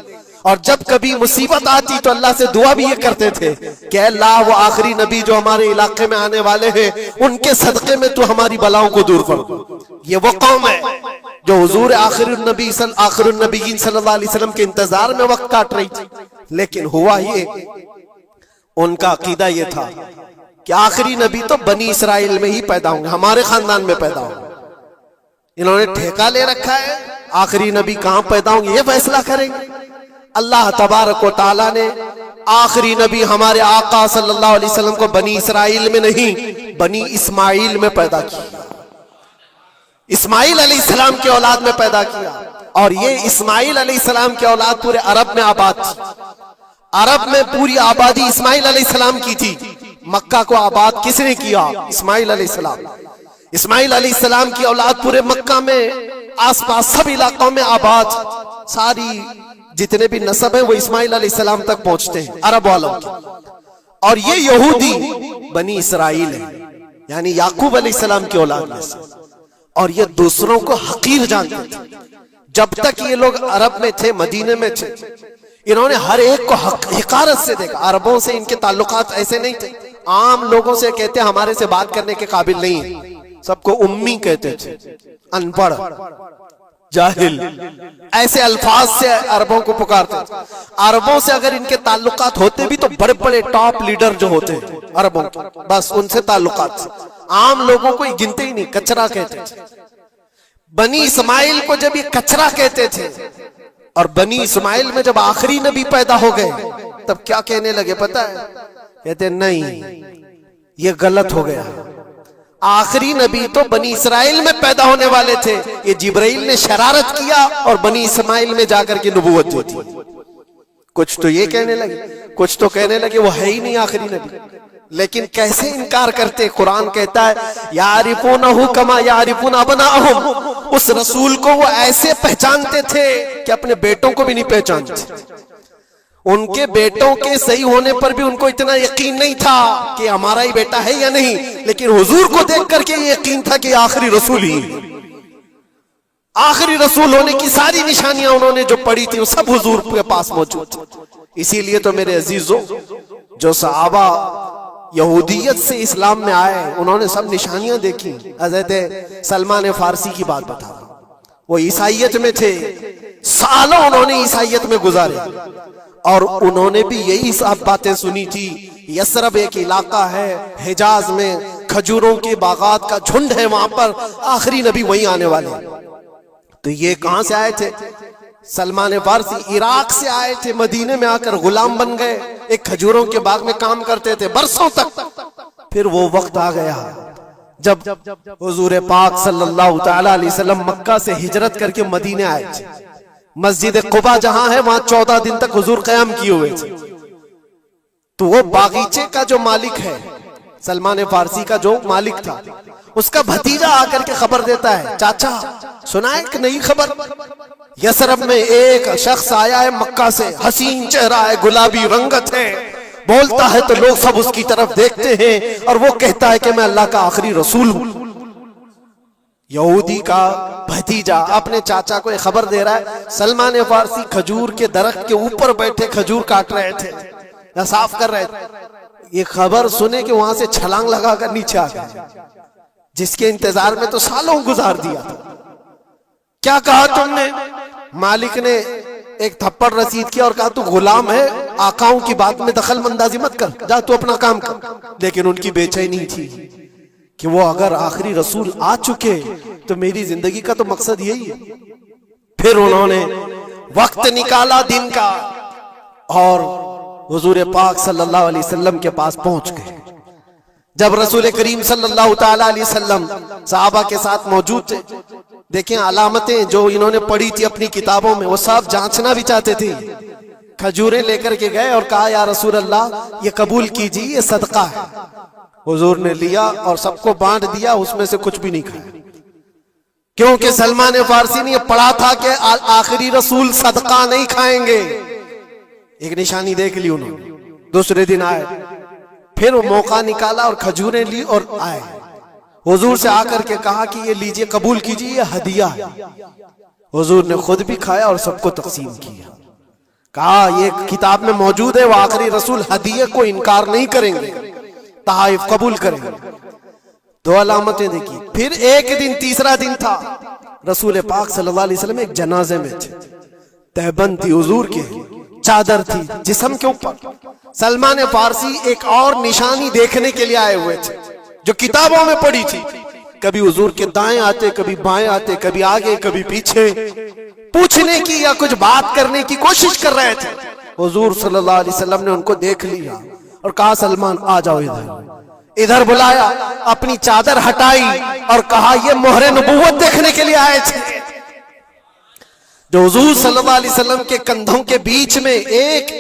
اور جب کبھی مصیبت آتی تو اللہ سے دعا بھی یہ کرتے تھے کہ اللہ وہ آخری نبی جو ہمارے علاقے میں آنے والے ہیں, ان کے صدقے میں تو ہماری بلاؤں کو دور کر دو. یہ وہ قوم ہے جو حضور آخر النبیین صلی اللہ علیہ وسلم کے انتظار میں وقت کاٹ رہی تھی. لیکن ہوا یہ, ان کا عقیدہ یہ تھا کہ آخری نبی تو بنی اسرائیل میں ہی پیدا ہوں گے, ہمارے خاندان میں پیدا ہوں گے. انہوں نے ٹھیکہ لے رکھا ہے آخری نبی کہاں پیدا ہوں گے یہ فیصلہ کریں گے. اللہ تبارک و تعالیٰ نے آخری نبی ہمارے آقا صلی اللہ علیہ وسلم کو بنی اسرائیل میں نہیں, بنی اسماعیل میں پیدا کیا, اسماعیل علیہ السلام کی اولاد میں پیدا کیا. اور یہ اسماعیل علیہ السلام کی اولاد پورے عرب میں آباد تھی. عرب میں پوری آبادی اسماعیل علیہ السلام کی تھی. مکہ کو آباد کس نے کیا؟ اسماعیل علیہ السلام. اسماعیل علیہ السلام کی اولاد پورے مکہ میں آس پاس سب علاقوں میں آباد, ساری جتنے بھی نسب ہیں وہ اسماعیل علیہ السلام تک پہنچتے ہیں عرب والوں کے. اور یہ یہودی بنی اسرائیل ہے, یعنی یعقوب علیہ السلام کی اولاد میں سے, اور یہ دوسروں کو حقیر جانتے تھے. جب تک یہ لوگ عرب میں تھے, مدینے میں تھے, انہوں نے ہر ایک کو حقارت سے دیکھا. عربوں سے ان کے تعلقات ایسے نہیں تھے, عام لوگوں سے کہتے ہمارے سے بات کرنے کے قابل نہیں ہے, سب کو امی کہتے تھے, ان پڑھ, جاہل, ایسے الفاظ سے عربوں کو پکارتے تھے. عربوں سے اگر ان کے تعلقات ہوتے بھی تو بڑے بڑے ٹاپ لیڈر جو ہوتے ہیں عربوں کے, بس ان سے تعلقات, عام لوگوں کو گنتے ہی نہیں, کچرا کہتے تھے. بنی اسماعیل کو جب یہ کچرا کہتے تھے, اور بنی اسماعیل میں جب آخری نبی پیدا ہو گئے تب کیا کہنے لگے پتا ہے؟ کہتے نہیں, یہ غلط ہو گیا, آخری نبی تو بنی اسرائیل میں پیدا ہونے والے تھے, یہ جبرائیل نے شرارت کیا اور بنی اسماعیل میں جا کر کے نبوت دی تھی. کچھ تو یہ کہنے لگے, کچھ تو کہنے لگے وہ ہے ہی نہیں آخری نبی. لیکن کیسے انکار کرتے؟ قرآن کہتا ہے یعرفونہ کما یعرفون ابناءہم, اس رسول کو وہ ایسے پہچانتے تھے کہ اپنے بیٹوں کو بھی نہیں پہچانتے. ان کے بیٹوں کے صحیح ہونے پر بھی ان کو اتنا یقین نہیں تھا کہ ہمارا ہی بیٹا ہے یا نہیں, لیکن حضور کو دیکھ کر کے یہ یقین تھا کہ آخری رسول ہی, آخری رسول ہونے کی ساری نشانیاں انہوں نے جو پڑھی تھی وہ سب حضور کے پاس موجود تھی. اسی لیے تو میرے عزیزوں, جو صحابہ یہودیت سے اسلام میں آئے انہوں نے سب نشانیاں دیکھی. حضرت سلمان فارسی کی بات بتا رہا ہوں, وہ عیسائیت میں تھے، سالوں انہوں نے عیسائیت میں گزارے، اور انہوں نے بھی یہی سب باتیں سنی تھی۔ یثرب ایک علاقہ ہے حجاز میں، کھجوروں کے باغات کا جھنڈ ہے وہاں پر، آخری نبی وہیں آنے والے۔ تو یہ کہاں سے آئے تھے؟ سلمان فارسی عراق سے آئے تھے، مدینے میں آ کر غلام بن گئے، ایک کھجوروں کے باغ میں کام کرتے تھے برسوں تک۔ پھر وہ وقت آ گیا جب حضور پاک صلی اللہ تعالی علیہ وسلم مکہ سے ہجرت کر کے مدینے آئے تھے۔ مسجد قباء جہاں ہے وہاں 14 دن تک حضور قیام کیے ہوئے تھے۔ تو وہ باغیچے کا جو مالک ہے، سلمان فارسی کا جو مالک تھا، اس کا بھتیجا آ کر کے خبر دیتا ہے، چاچا سنا ایک نئی خبر، یثرب میں ایک شخص آیا ہے مکہ سے، حسین چہرہ ہے، گلابی رنگت ہے، بولتا ہے تو لوگ سب اس کی طرف دیکھتے ہیں، اور وہ کہتا ہے کہ میں اللہ کا آخری رسول ہوں۔ یہودی کا بھتیجا اپنے چاچا کو یہ خبر دے رہا ہے۔ سلمان فارسی کھجور کے درخت کے اوپر بیٹھے کھجور کاٹ رہے تھے یا صاف کر رہے تھے، یہ خبر سنے کہ وہاں سے چھلانگ لگا کر نیچے آ گئے، جس کے انتظار میں تو سالوں گزار دیا تھا۔ کیا کہا تم نے؟ مالک نے ایک تھپڑ رسید کیا اور کہا تو غلام ہے، آقاؤں کی بات میں دخل اندازی مت کر، جا تو اپنا کام کر۔ لیکن ان کی بے چینی تھی کہ وہ اگر آخری رسول آ چکے تو میری زندگی کا تو مقصد یہی ہے۔ پھر انہوں نے وقت نکالا دن کا اور حضور پاک صلی اللہ علیہ وسلم کے پاس پہنچ گئے۔ جب رسول کریم صلی اللہ تعالی علیہ وسلم صحابہ کے ساتھ موجود تھے، دیکھیں علامتیں جو انہوں نے پڑھی تھی اپنی کتابوں میں، وہ سب جانچنا بھی چاہتے تھے۔ کھجوریں لے کر کے گئے اور کہا یا رسول اللہ یہ قبول کیجیے، یہ صدقہ ہے۔ حضور نے لیا اور سب کو بانٹ دیا، اس میں سے کچھ بھی نہیں کھایا، کیونکہ سلمان فارسی نے یہ پڑھا تھا کہ آخری رسول صدقہ نہیں کھائیں گے۔ ایک نشانی دیکھ لی انہوں نے۔ دوسرے دن آئے، پھر وہ موقع نکالا اور کھجوریں لی اور آئے، حضور سے آ کر کے کہا کہ یہ لیجئے، قبول کیجئے، یہ ہدیہ ہے۔ حضور نے خود بھی کھایا اور سب کو تقسیم کیا، کہا یہ کتاب میں موجود ہے، وہ آخری رسول ہدیے کو انکار نہیں کریں گے، تحائف قبول کریں گے۔ دو علامتیں دیکھی۔ پھر ایک دن، تیسرا دن تھا، رسول پاک صلی اللہ علیہ وسلم ایک جنازے میں تھے، تہبند تھی حضور کے، چادر تھی جسم کے اوپر۔ سلمان فارسی ایک اور نشانی دیکھنے کے لیے آئے ہوئے تھے جو کتابوں میں پڑھی تھی، کبھی حضور کے دائیں آتے، کبھی بائیں آتے، کبھی آگے کبھی پیچھے، پوچھنے کی یا کچھ بات کرنے کی کوشش کر رہے تھے۔ حضور صلی اللہ علیہ وسلم نے ان کو دیکھ لیا اور کہا سلمان آ جاؤ ادھر بلایا، اپنی چادر ہٹائی اور کہا یہ مہر نبوت دیکھنے کے لیے آئے تھے۔ جو حضور صلی اللہ علیہ وسلم کے کندھوں کے بیچ میں ایک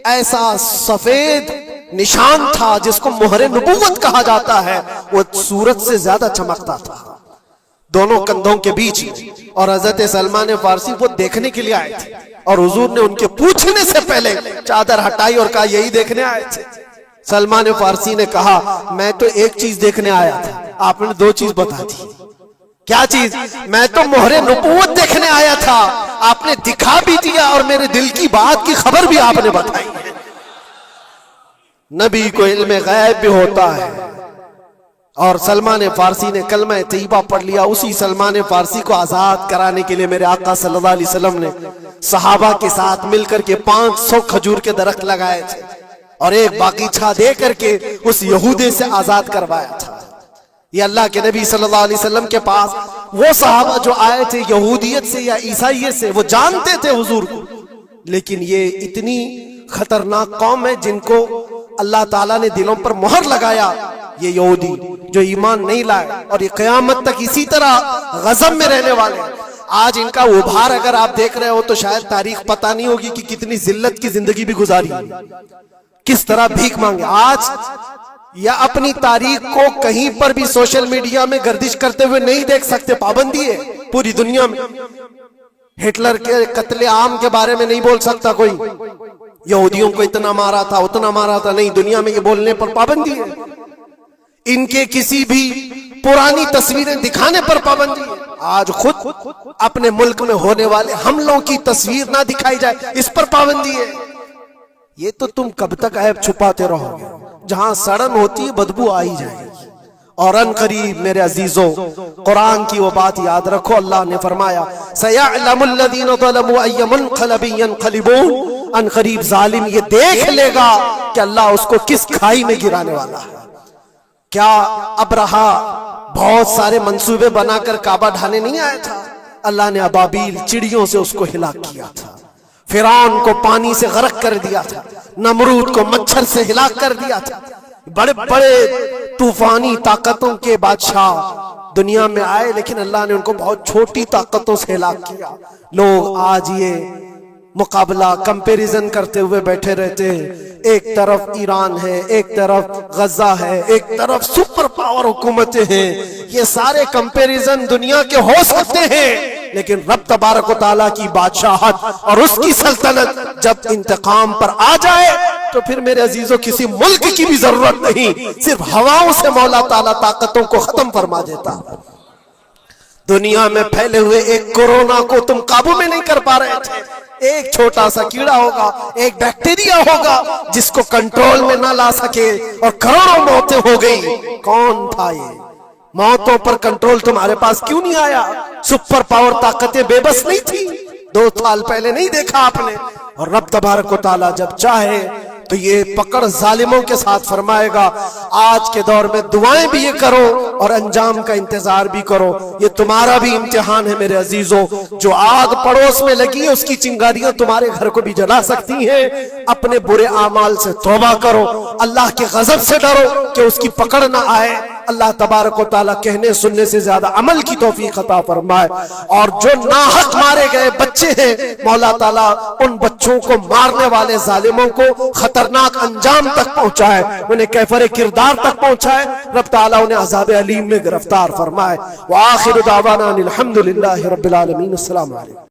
ایسا سفید نشان تھا جس کو مہر نبوت کہا جاتا ہے، وہ سورج سے زیادہ چمکتا تھا دونوں کندھوں کے بیچ میں، اور حضرت سلمان فارسی وہ دیکھنے کے لیے آئے تھے، اور حضور نے ان کے پوچھنے سے پہلے چادر ہٹائی اور کہا یہی دیکھنے آئے تھے۔ سلمان فارسی نے کہا میں تو ایک چیز دیکھنے آیا تھا، آپ نے دو چیز بتا دی۔ کیا چیز؟ میں تو مہر نبوت دیکھنے آیا تھا، آپ نے دکھا بھی دیا اور میرے دل کی بات کی خبر بھی آپ نے بتائی۔ نبی کو علم غیب بھی ہوتا ہے، اور سلمان فارسی نے کلمہ طیبہ پڑھ لیا۔ اسی سلمان فارسی کو آزاد کرانے کے لیے میرے آقا صلی اللہ علیہ وسلم نے صحابہ کے ساتھ مل کر کے 500 کھجور کے درخت لگائے تھے اور ایک باغیچہ دے کر کے اس یہودی سے آزاد کروایا تھا۔ یہ اللہ کے نبی صلی اللہ علیہ وسلم کے پاس وہ صحابہ جو آئے تھے یہودیت سے یا عیسائیت سے، وہ جانتے تھے حضور کو، لیکن یہ اتنی خطرناک قوم ہے جن کو اللہ تعالیٰ نے دلوں پر مہر لگایا، یہ یہودی جو ایمان نہیں لائے، اور یہ قیامت تک اسی طرح غضب میں رہنے والے ہیں۔ آج ان کا ابھار اگر آپ دیکھ رہے ہو تو شاید تاریخ پتہ نہیں ہوگی کہ کتنی ذلت کی زندگی بھی گزاری، کس طرح بھیک مانگے۔ آج یا اپنی تاریخ کو کہیں پر بھی سوشل میڈیا میں گردش کرتے ہوئے نہیں دیکھ سکتے، پابندی ہے پوری دنیا میں۔ ہٹلر کے قتل عام کے بارے میں نہیں بول سکتا کوئی، یہودیوں کو اتنا مارا تھا اتنا مارا تھا، نہیں، دنیا میں یہ بولنے پر پابندی ہے۔ ان کے کسی بھی پرانی تصویریں دکھانے پر پابندی ہے۔ آج خود اپنے ملک میں ہونے والے حملوں کی تصویر نہ دکھائی جائے، اس پر پابندی ہے۔ یہ تو تم کب تک عیب چھپاتے رہو گے؟ جہاں سڑن ہوتی ہے بدبو آ ہی جائے گی، اور ان قریب میرے عزیزوں قرآن کی وہ بات یاد رکھو، اللہ نے فرمایا سَيَعْلَمُ الَّذِينَ ظَلَمُوا أَيَّ مُنْقَلَبٍ يَنْقَلِبُونَ، ان قریب ظالم یہ دیکھ لے گا کہ اللہ اس کو کس کھائی میں گرانے والا ہے۔ کیا ابرہا بہت سارے منصوبے بنا کر کعبہ ڈھانے نہیں آیا تھا؟ اللہ نے ابابیل چڑیوں سے اس کو ہلاک کیا تھا، فرعون کو پانی سے غرق کر دیا تھا، نمرود کو مچھر سے ہلاک کر دیا تھا۔ بڑے بڑے طوفانی طاقتوں کے بادشاہ دنیا میں آئے، لیکن اللہ نے ان کو بہت چھوٹی طاقتوں سے ہلاک کیا۔ لوگ آج یہ مقابلہ کمپیریزن کرتے ہوئے بیٹھے رہتے ہیں، ایک طرف ایران ہے، ایک طرف غزہ ہے، ایک طرف سپر پاور حکومتیں ہیں۔ یہ سارے کمپیریزن دنیا کے ہو سکتے ہیں، لیکن رب تبارک و تعالیٰ کی بادشاہت اور اس کی سلطنت جب انتقام پر آ جائے تو پھر میرے عزیزوں کسی ملک کی بھی ضرورت نہیں، صرف ہواؤں سے مولا تعالیٰ طاقتوں کو ختم فرما دیتا۔ دنیا میں پھیلے ہوئے ایک کورونا کو تم قابو میں نہیں کر پا رہے تھے، ایک چھوٹا سا کیڑا ہوگا، ایک بیکٹیریا ہوگا جس کو کنٹرول میں نہ لا سکے اور کروڑوں موتیں ہو گئی۔ کون تھا یہ؟ موتوں پر کنٹرول تمہارے پاس کیوں نہیں آیا؟ سپر پاور طاقتیں بے بس نہیں تھی؟ 2 سال پہلے نہیں دیکھا آپ نے؟ اور رب تبارک و تعالیٰ جب چاہے تو یہ پکڑ ظالموں کے ساتھ فرمائے گا۔ آج کے دور میں دعائیں بھی یہ کرو اور انجام کا انتظار بھی کرو۔ یہ تمہارا بھی امتحان ہے میرے عزیزوں، جو آگ پڑوس میں لگی ہے اس کی چنگاریاں تمہارے گھر کو بھی جلا سکتی ہیں۔ اپنے برے اعمال سے توبہ کرو، اللہ کے غضب سے ڈرو کہ اس کی پکڑ نہ آئے۔ اللہ تبارک و تعالیٰ کہنے سننے سے زیادہ عمل کی توفیق عطا فرمائے۔ اور جو ناحق مارے گئے بچے ہیں، مولا تعالیٰ ان بچوں کو مارنے والے ظالموں کو خطرناک انجام تک پہنچائے، انہیں کیفر کردار تک پہنچائے، رب تعالیٰ انہیں عذاب علیم میں گرفتار فرمائے۔ وآخر دعوانا الحمدللہ رب العالمین۔ السلام علیکم۔